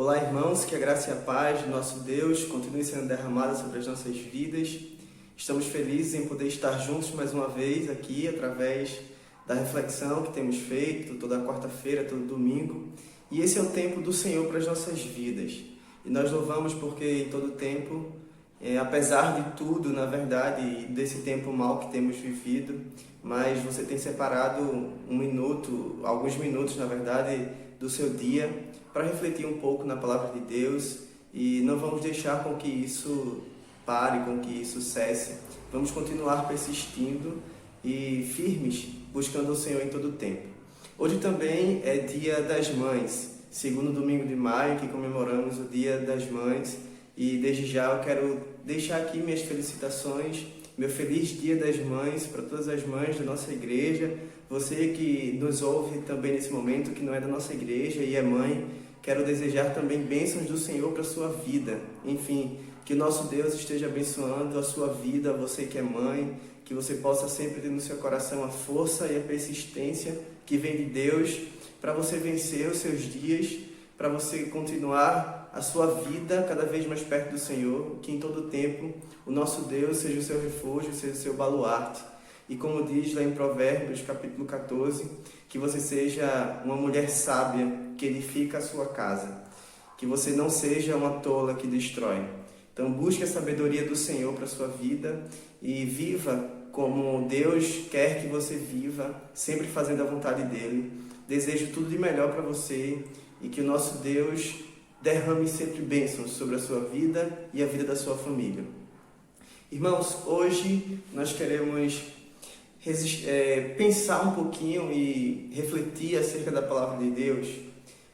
Olá, irmãos, que a graça e a paz de nosso Deus continue sendo derramada sobre as nossas vidas. Estamos felizes em poder estar juntos mais uma vez aqui, através da reflexão que temos feito toda quarta-feira, todo domingo. E esse é o tempo do Senhor para as nossas vidas. E nós louvamos porque em todo tempo, apesar de tudo, na verdade, desse tempo mal que temos vivido, mas você tem separado um minuto, alguns minutos, na verdade, do seu dia para refletir um pouco na palavra de Deus, e não vamos deixar com que isso pare, com que isso cesse. Vamos continuar persistindo e firmes, buscando o Senhor em todo o tempo. Hoje também é Dia das Mães, segundo domingo de maio, que comemoramos o Dia das Mães, e desde já eu quero deixar aqui minhas felicitações, meu feliz Dia das Mães para todas as mães da nossa igreja. Você que nos ouve também nesse momento, que não é da nossa igreja e é mãe, quero desejar também bênçãos do Senhor para a sua vida. Enfim, que o nosso Deus esteja abençoando a sua vida, você que é mãe, que você possa sempre ter no seu coração a força e a persistência que vem de Deus para você vencer os seus dias, para você continuar a sua vida cada vez mais perto do Senhor, que em todo tempo o nosso Deus seja o seu refúgio, seja o seu baluarte. E como diz lá em Provérbios, capítulo 14, que você seja uma mulher sábia que edifica a sua casa, que você não seja uma tola que destrói. Então busque a sabedoria do Senhor para a sua vida e viva como Deus quer que você viva, sempre fazendo a vontade dEle. Desejo tudo de melhor para você e que o nosso Deus derrame sempre bênçãos sobre a sua vida e a vida da sua família. Irmãos, hoje nós queremos pensar um pouquinho e refletir acerca da palavra de Deus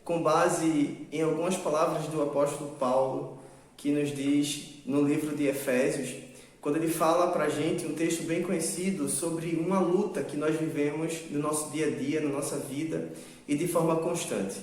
com base em algumas palavras do apóstolo Paulo, que nos diz no livro de Efésios, quando ele fala para a gente um texto bem conhecido sobre uma luta que nós vivemos no nosso dia a dia, na nossa vida e de forma constante.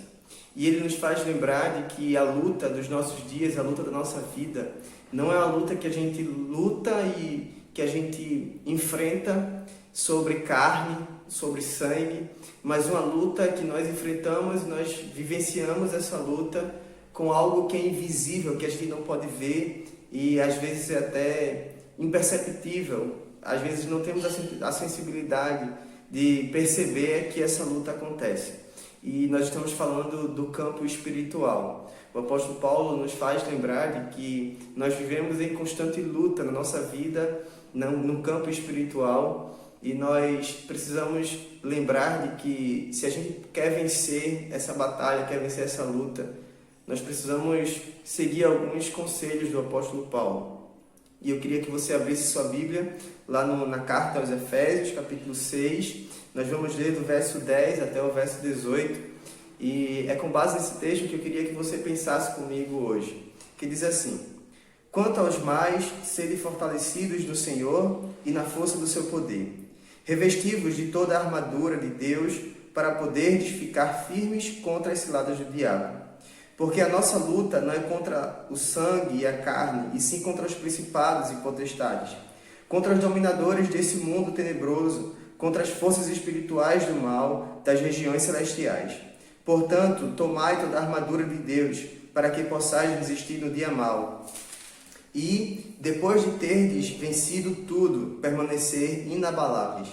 E ele nos faz lembrar de que a luta dos nossos dias, a luta da nossa vida, não é uma luta que a gente luta e que a gente enfrenta sobre carne, sobre sangue, mas uma luta que nós enfrentamos, nós vivenciamos essa luta com algo que é invisível, que a gente não pode ver e às vezes é até imperceptível. Às vezes não temos a sensibilidade de perceber que essa luta acontece. E nós estamos falando do campo espiritual. O apóstolo Paulo nos faz lembrar de que nós vivemos em constante luta na nossa vida, no campo espiritual, e nós precisamos lembrar de que se a gente quer vencer essa batalha, quer vencer essa luta, nós precisamos seguir alguns conselhos do apóstolo Paulo. E eu queria que você abrisse sua Bíblia lá na carta aos Efésios, capítulo 6. Nós vamos ler do verso 10 até o verso 18. E é com base nesse texto que eu queria que você pensasse comigo hoje, que diz assim: quanto aos mais, sede fortalecidos no Senhor e na força do seu poder, revestivos de toda a armadura de Deus, para poderdes ficar firmes contra as ciladas do diabo. Porque a nossa luta não é contra o sangue e a carne, e sim contra os principados e potestades, contra os dominadores desse mundo tenebroso, contra as forças espirituais do mal das regiões celestiais. Portanto, tomai toda a armadura de Deus, para que possais resistir no dia mau. E, depois de terdes vencido tudo, permanecer inabaláveis.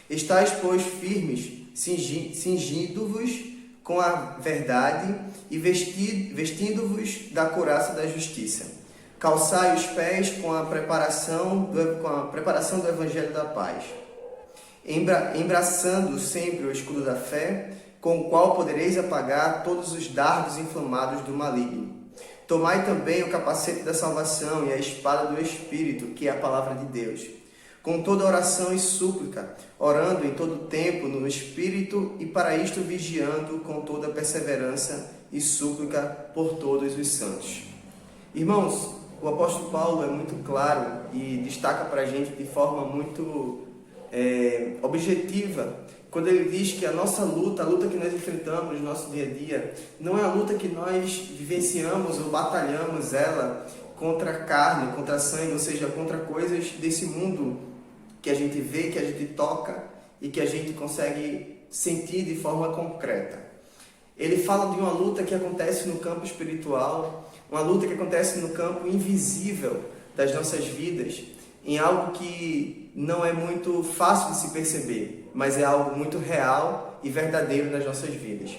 Estais, pois, firmes, cingindo-vos com a verdade e vestindo-vos da couraça da justiça. Calçai os pés com a preparação do Evangelho da paz. Embraçando sempre o escudo da fé, com o qual podereis apagar todos os dardos inflamados do maligno. Tomai também o capacete da salvação e a espada do Espírito, que é a palavra de Deus, com toda oração e súplica, orando em todo tempo no Espírito e para isto vigiando com toda perseverança e súplica por todos os santos. Irmãos, o apóstolo Paulo é muito claro e destaca para a gente de forma muito objetiva, quando ele diz que a nossa luta, a luta que nós enfrentamos no nosso dia a dia, não é a luta que nós vivenciamos ou batalhamos ela contra a carne, contra a sangue, ou seja, contra coisas desse mundo que a gente vê, que a gente toca e que a gente consegue sentir de forma concreta. Ele fala de uma luta que acontece no campo espiritual, uma luta que acontece no campo invisível das nossas vidas, em algo que não é muito fácil de se perceber, mas é algo muito real e verdadeiro nas nossas vidas.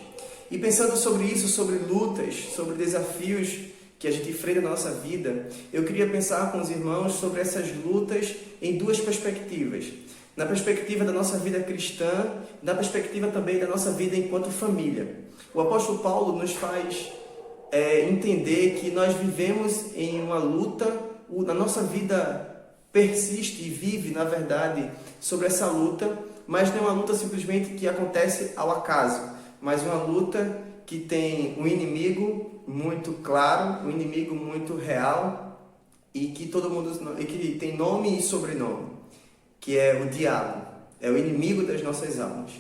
E pensando sobre isso, sobre lutas, sobre desafios que a gente enfrenta na nossa vida, eu queria pensar com os irmãos sobre essas lutas em duas perspectivas. Na perspectiva da nossa vida cristã, na perspectiva também da nossa vida enquanto família. O apóstolo Paulo nos faz entender que nós vivemos em uma luta, na nossa vida persiste e vive, na verdade, sobre essa luta, mas não é uma luta simplesmente que acontece ao acaso, mas uma luta que tem um inimigo muito claro, um inimigo muito real e que que tem nome e sobrenome, que é o diabo, é o inimigo das nossas almas,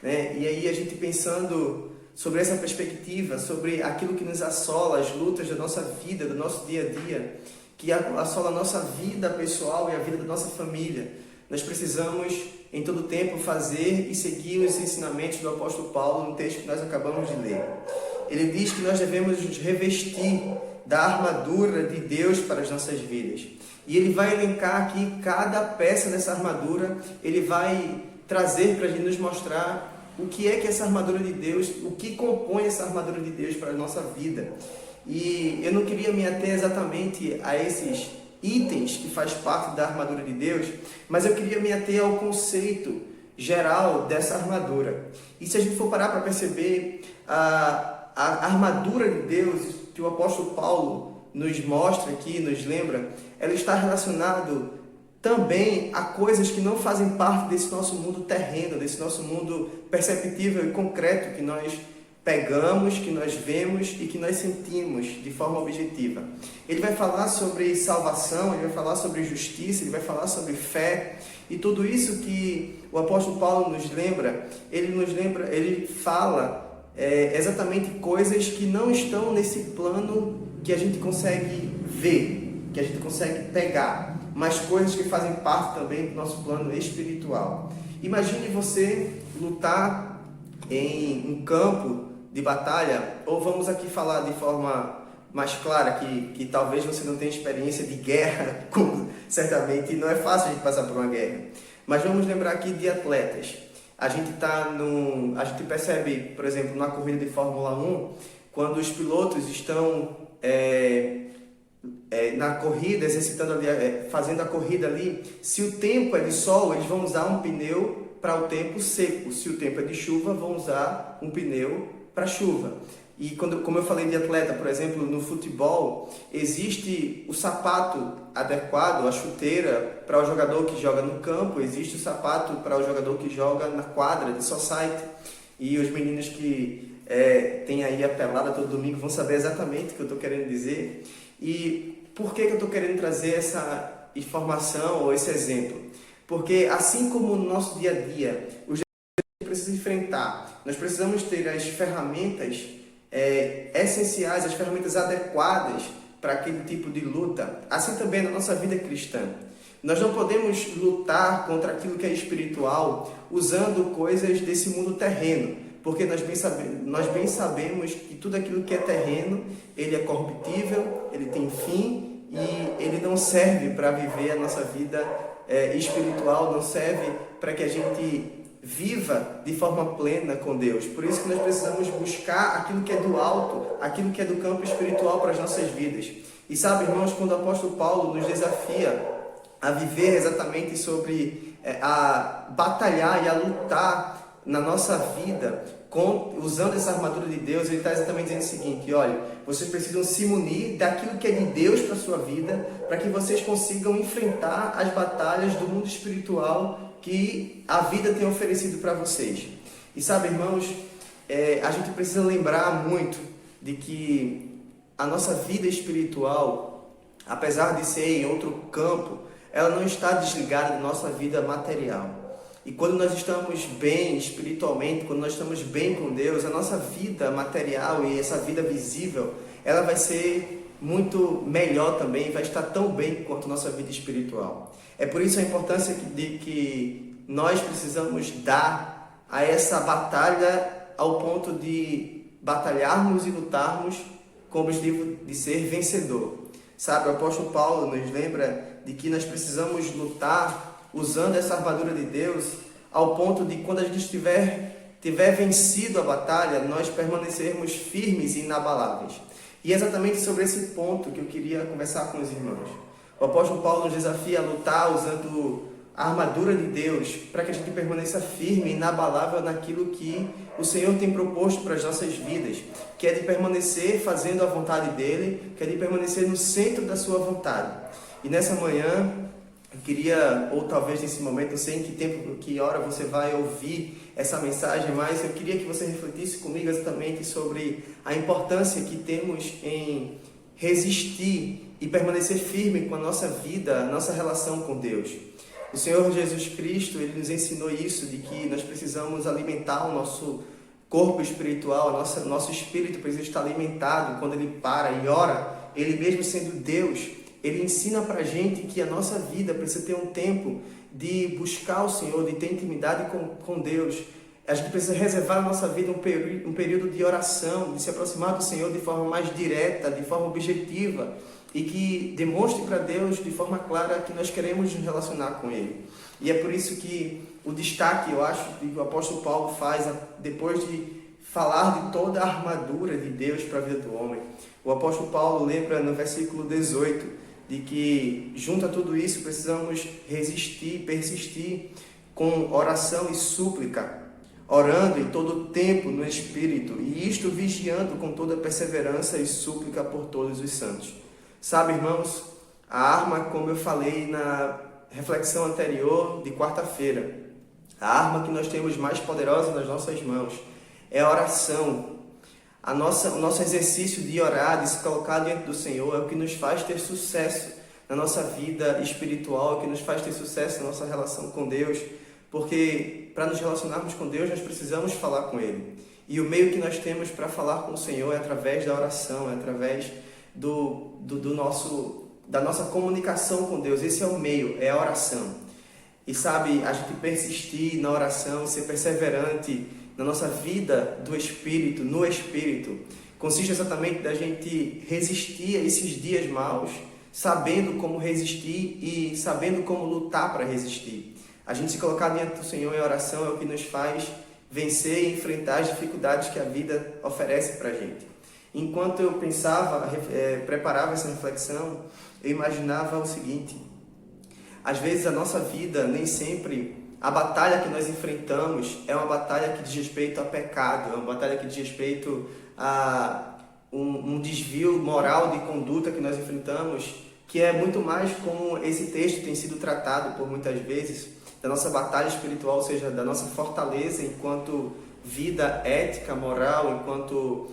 né? E aí a gente pensando sobre essa perspectiva, sobre aquilo que nos assola, as lutas da nossa vida, do nosso dia a dia, que assola a nossa vida pessoal e a vida da nossa família, nós precisamos em todo tempo fazer e seguir os ensinamentos do apóstolo Paulo no texto que nós acabamos de ler. Ele diz que nós devemos nos revestir da armadura de Deus para as nossas vidas. E ele vai elencar aqui cada peça dessa armadura, ele vai trazer para a gente nos mostrar o que é que essa armadura de Deus, o que compõe essa armadura de Deus para a nossa vida. E eu não queria me ater exatamente a esses itens que faz parte da armadura de Deus, mas eu queria me ater ao conceito geral dessa armadura. E se a gente for parar para perceber a armadura de Deus que o apóstolo Paulo nos mostra aqui, nos lembra, ela está relacionada também a coisas que não fazem parte desse nosso mundo terreno, desse nosso mundo perceptível e concreto que nós pegamos, que nós vemos e que nós sentimos de forma objetiva. Ele vai falar sobre salvação, ele vai falar sobre justiça, ele vai falar sobre fé, e tudo isso que o apóstolo Paulo nos lembra, ele fala exatamente coisas que não estão nesse plano que a gente consegue ver, que a gente consegue pegar, mas coisas que fazem parte também do nosso plano espiritual. Imagine você lutar em um campo de batalha, ou vamos aqui falar de forma mais clara, que talvez você não tenha experiência de guerra, certamente não é fácil a gente passar por uma guerra, mas vamos lembrar aqui de atletas. A gente percebe, por exemplo, na corrida de Fórmula 1, quando os pilotos estão na corrida, exercitando ali, fazendo a corrida ali, se o tempo é de sol, eles vão usar um pneu para o tempo seco, se o tempo é de chuva, vão usar um pneu para chuva. E como eu falei de atleta, por exemplo, no futebol, existe o sapato adequado, a chuteira para o jogador que joga no campo, existe o sapato para o jogador que joga na quadra de society. E os meninos que têm aí a pelada todo domingo vão saber exatamente o que eu estou querendo dizer. E por que eu estou querendo trazer essa informação ou esse exemplo? Porque assim como no nosso dia a dia, os precisa enfrentar, nós precisamos ter as ferramentas essenciais, as ferramentas adequadas para aquele tipo de luta, assim também na nossa vida cristã. Nós não podemos lutar contra aquilo que é espiritual usando coisas desse mundo terreno, porque nós bem sabemos que tudo aquilo que é terreno, ele é corruptível, ele tem fim e ele não serve para viver a nossa vida espiritual, não serve para que a gente viva de forma plena com Deus. Por isso que nós precisamos buscar aquilo que é do alto, aquilo que é do campo espiritual para as nossas vidas. E sabe, irmãos, quando o apóstolo Paulo nos desafia a viver exatamente sobre a batalhar e a lutar na nossa vida, usando essa armadura de Deus, ele está exatamente dizendo o seguinte: olha, vocês precisam se munir daquilo que é de Deus para a sua vida, para que vocês consigam enfrentar as batalhas do mundo espiritual que a vida tem oferecido para vocês. E sabe, irmãos, a gente precisa lembrar muito de que a nossa vida espiritual, apesar de ser em outro campo, ela não está desligada da nossa vida material. E quando nós estamos bem espiritualmente, quando nós estamos bem com Deus, a nossa vida material e essa vida visível, ela vai ser muito melhor também, vai estar tão bem quanto a nossa vida espiritual. É por isso a importância de que nós precisamos dar a essa batalha ao ponto de batalharmos e lutarmos com o objetivo de ser vencedor. Sabe, o apóstolo Paulo nos lembra de que nós precisamos lutar usando essa armadura de Deus ao ponto de quando a gente tiver vencido a batalha, nós permanecermos firmes e inabaláveis. E é exatamente sobre esse ponto que eu queria conversar com os irmãos. O apóstolo Paulo nos desafia a lutar usando a armadura de Deus para que a gente permaneça firme e inabalável naquilo que o Senhor tem proposto para as nossas vidas, que é de permanecer fazendo a vontade dEle, que é de permanecer no centro da sua vontade. E nessa manhã, eu queria, ou talvez nesse momento, não sei em que tempo, que hora você vai ouvir essa mensagem, mas eu queria que você refletisse comigo exatamente sobre a importância que temos em resistir e permanecer firme com a nossa vida, a nossa relação com Deus. O Senhor Jesus Cristo, Ele nos ensinou isso, de que nós precisamos alimentar o nosso corpo espiritual, nosso espírito precisa estar alimentado quando Ele para e ora. Ele mesmo sendo Deus, Ele ensina para a gente que a nossa vida precisa ter um tempo de buscar o Senhor, de ter intimidade com Deus. A gente precisa reservar na nossa vida um período de oração, de se aproximar do Senhor de forma mais direta, de forma objetiva, e que demonstre para Deus de forma clara que nós queremos nos relacionar com Ele. E é por isso que o destaque, eu acho, que o apóstolo Paulo faz, depois de falar de toda a armadura de Deus para a vida do homem, o apóstolo Paulo lembra no versículo 18, de que junto a tudo isso precisamos resistir, persistir com oração e súplica, orando em todo o tempo no Espírito, e isto vigiando com toda perseverança e súplica por todos os santos. Sabe, irmãos, a arma, como eu falei na reflexão anterior de quarta-feira, a arma que nós temos mais poderosa nas nossas mãos é a oração. O nosso exercício de orar, de se colocar diante do Senhor, é o que nos faz ter sucesso na nossa vida espiritual, é o que nos faz ter sucesso na nossa relação com Deus, porque para nos relacionarmos com Deus, nós precisamos falar com Ele. E o meio que nós temos para falar com o Senhor é através da oração, é através da nossa comunicação com Deus. Esse é o meio, é a oração. E sabe, a gente persistir na oração, ser perseverante na nossa vida do Espírito, no Espírito, consiste exatamente da gente resistir a esses dias maus, sabendo como resistir e sabendo como lutar para resistir. A gente se colocar diante do Senhor em oração é o que nos faz vencer e enfrentar as dificuldades que a vida oferece para a gente. Enquanto eu pensava, preparava essa reflexão, eu imaginava o seguinte: às vezes a nossa vida, nem sempre a batalha que nós enfrentamos é uma batalha que diz respeito a pecado, é uma batalha que diz respeito a um desvio moral de conduta que nós enfrentamos, que é muito mais como esse texto tem sido tratado por muitas vezes, da nossa batalha espiritual, ou seja, da nossa fortaleza enquanto vida ética, moral, enquanto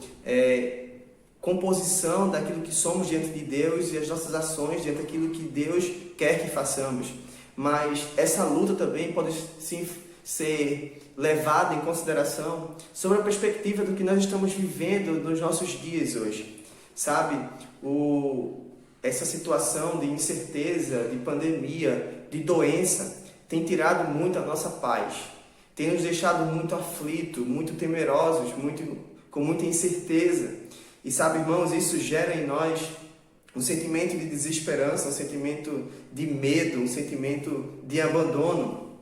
composição daquilo que somos diante de Deus e as nossas ações diante daquilo que Deus quer que façamos. Mas essa luta também pode sim ser levada em consideração sobre a perspectiva do que nós estamos vivendo nos nossos dias hoje. Sabe, essa situação de incerteza, de pandemia, de doença, tem tirado muito a nossa paz, tem nos deixado muito aflitos, muito temerosos, com muita incerteza. E sabe, irmãos, isso gera em nós um sentimento de desesperança, um sentimento de medo, um sentimento de abandono.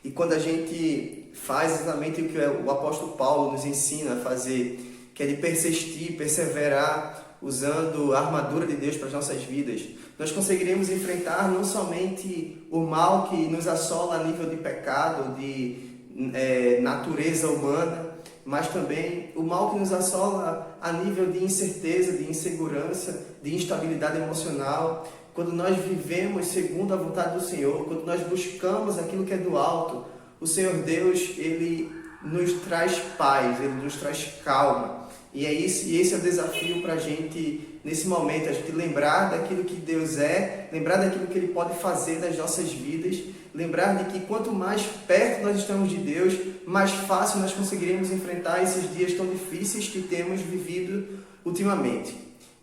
E quando a gente faz exatamente o que o apóstolo Paulo nos ensina a fazer, que é de persistir, perseverar, usando a armadura de Deus para as nossas vidas, nós conseguiremos enfrentar não somente o mal que nos assola a nível de pecado, de natureza humana, mas também o mal que nos assola a nível de incerteza, de insegurança, de instabilidade emocional. Quando nós vivemos segundo a vontade do Senhor, quando nós buscamos aquilo que é do alto, o Senhor Deus, Ele nos traz paz, Ele nos traz calma. E esse é o desafio para a gente, nesse momento, a gente lembrar daquilo que Deus é, lembrar daquilo que Ele pode fazer nas nossas vidas, lembrar de que quanto mais perto nós estamos de Deus, mais fácil nós conseguiremos enfrentar esses dias tão difíceis que temos vivido ultimamente.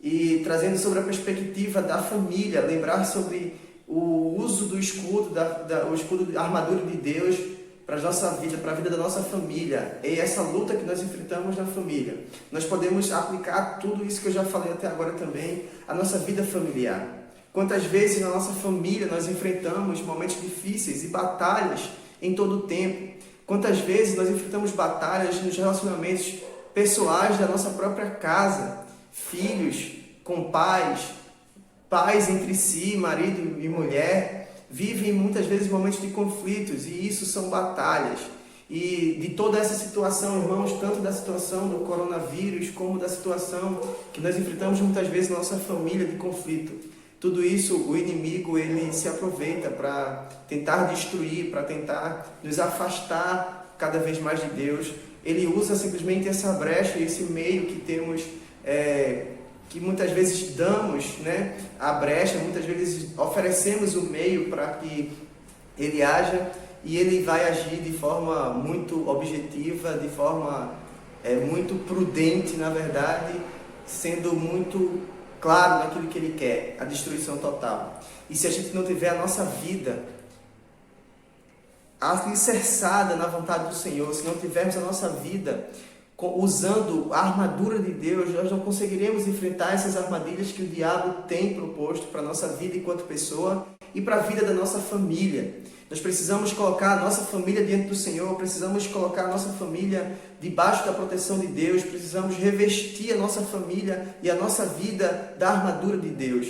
E trazendo sobre a perspectiva da família, lembrar sobre o uso do escudo, o escudo da armadura de Deus para a nossa vida, para a vida da nossa família, e essa luta que nós enfrentamos na família, nós podemos aplicar tudo isso que eu já falei até agora também à nossa vida familiar. Quantas vezes na nossa família nós enfrentamos momentos difíceis e batalhas em todo o tempo? Quantas vezes nós enfrentamos batalhas nos relacionamentos pessoais da nossa própria casa, filhos com pais, pais entre si, marido e mulher, vivem muitas vezes momentos de conflitos, e isso são batalhas. E de toda essa situação, irmãos, tanto da situação do coronavírus, como da situação que nós enfrentamos muitas vezes na nossa família de conflito, tudo isso o inimigo ele se aproveita para tentar destruir, para tentar nos afastar cada vez mais de Deus. Ele usa simplesmente essa brecha, esse meio que temos, que muitas vezes damos, né, a brecha, muitas vezes oferecemos o meio para que ele haja, e ele vai agir de forma muito objetiva, de forma muito prudente, na verdade, sendo muito claro naquilo que ele quer, a destruição total. E se a gente não tiver a nossa vida alicerçada na vontade do Senhor, se não tivermos a nossa vida usando a armadura de Deus, nós não conseguiremos enfrentar essas armadilhas que o diabo tem proposto para a nossa vida enquanto pessoa e para a vida da nossa família. Nós precisamos colocar a nossa família diante do Senhor, precisamos colocar a nossa família debaixo da proteção de Deus, precisamos revestir a nossa família e a nossa vida da armadura de Deus,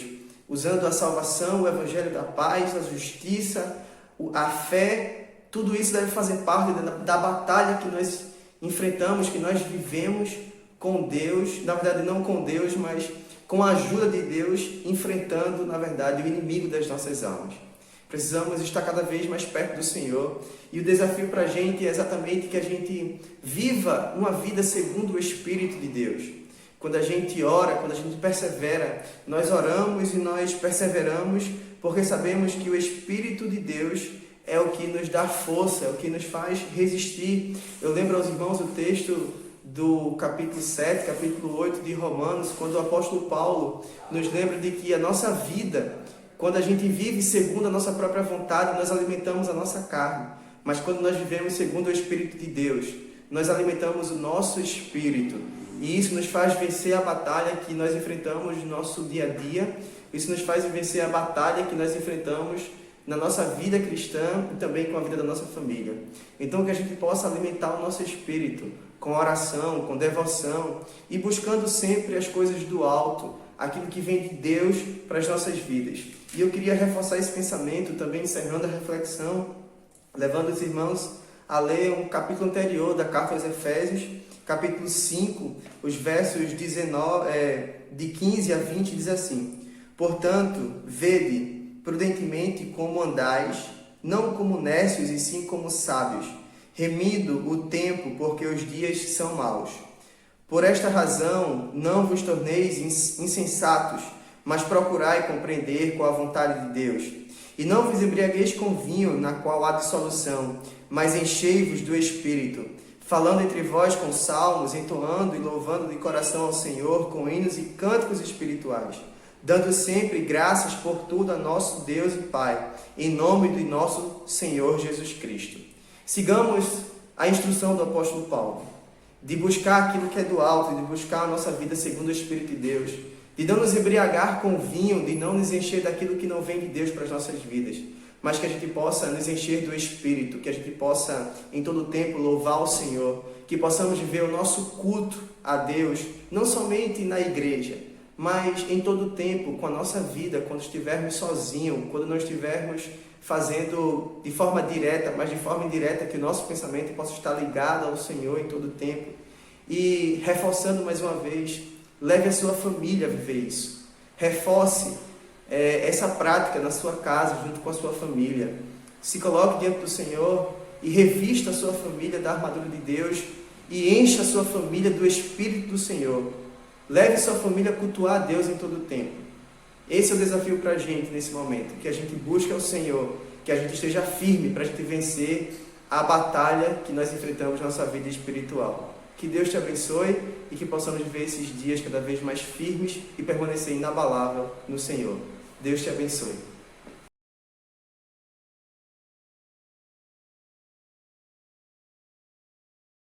usando a salvação, o evangelho da paz, a justiça, a fé. Tudo isso deve fazer parte da batalha que nós enfrentamos, que nós vivemos com Deus, na verdade não com Deus, mas com a ajuda de Deus, enfrentando, na verdade, o inimigo das nossas almas. Precisamos estar cada vez mais perto do Senhor, e o desafio para a gente é exatamente que a gente viva uma vida segundo o Espírito de Deus. Quando a gente ora, quando a gente persevera, nós oramos e nós perseveramos, porque sabemos que o Espírito de Deus é o que nos dá força, é o que nos faz resistir. Eu lembro aos irmãos o texto do capítulo 7, capítulo 8 de Romanos, quando o apóstolo Paulo nos lembra de que a nossa vida, quando a gente vive segundo a nossa própria vontade, nós alimentamos a nossa carne. Mas quando nós vivemos segundo o Espírito de Deus, nós alimentamos o nosso espírito. E isso nos faz vencer a batalha que nós enfrentamos no nosso dia a dia. Isso nos faz vencer a batalha que nós enfrentamos na nossa vida cristã e também com a vida da nossa família. Então que a gente possa alimentar o nosso espírito com oração, com devoção e buscando sempre as coisas do alto, aquilo que vem de Deus para as nossas vidas. E eu queria reforçar esse pensamento também, encerrando a reflexão, levando os irmãos a ler um capítulo anterior da carta aos Efésios, capítulo 5, os versos de 15 a 20, diz assim: portanto, vede prudentemente como andais, não como nécios e sim como sábios, remido o tempo, porque os dias são maus. Por esta razão, não vos torneis insensatos, mas procurai compreender qual a vontade de Deus. E não vos embriagueis com vinho, na qual há dissolução, mas enchei-vos do Espírito, falando entre vós com salmos, entoando e louvando de coração ao Senhor com hinos e cânticos espirituais, dando sempre graças por tudo a nosso Deus e Pai, em nome do nosso Senhor Jesus Cristo. Sigamos a instrução do apóstolo Paulo, de buscar aquilo que é do alto, de buscar a nossa vida segundo o Espírito de Deus, de não nos embriagar com vinho, de não nos encher daquilo que não vem de Deus para as nossas vidas, mas que a gente possa nos encher do Espírito, que a gente possa em todo o tempo louvar o Senhor, que possamos viver o nosso culto a Deus, não somente na igreja, mas em todo o tempo, com a nossa vida, quando estivermos sozinhos, quando não estivermos fazendo de forma direta, mas de forma indireta, que o nosso pensamento possa estar ligado ao Senhor em todo o tempo. E reforçando mais uma vez, leve a sua família a viver isso. Reforce essa prática na sua casa, junto com a sua família. Se coloque diante do Senhor e revista a sua família da armadura de Deus e encha a sua família do Espírito do Senhor. Leve sua família a cultuar a Deus em todo o tempo. Esse é o desafio para a gente nesse momento, que a gente busque ao Senhor, que a gente esteja firme para a gente vencer a batalha que nós enfrentamos na nossa vida espiritual. Que Deus te abençoe e que possamos viver esses dias cada vez mais firmes e permanecer inabalável no Senhor. Deus te abençoe.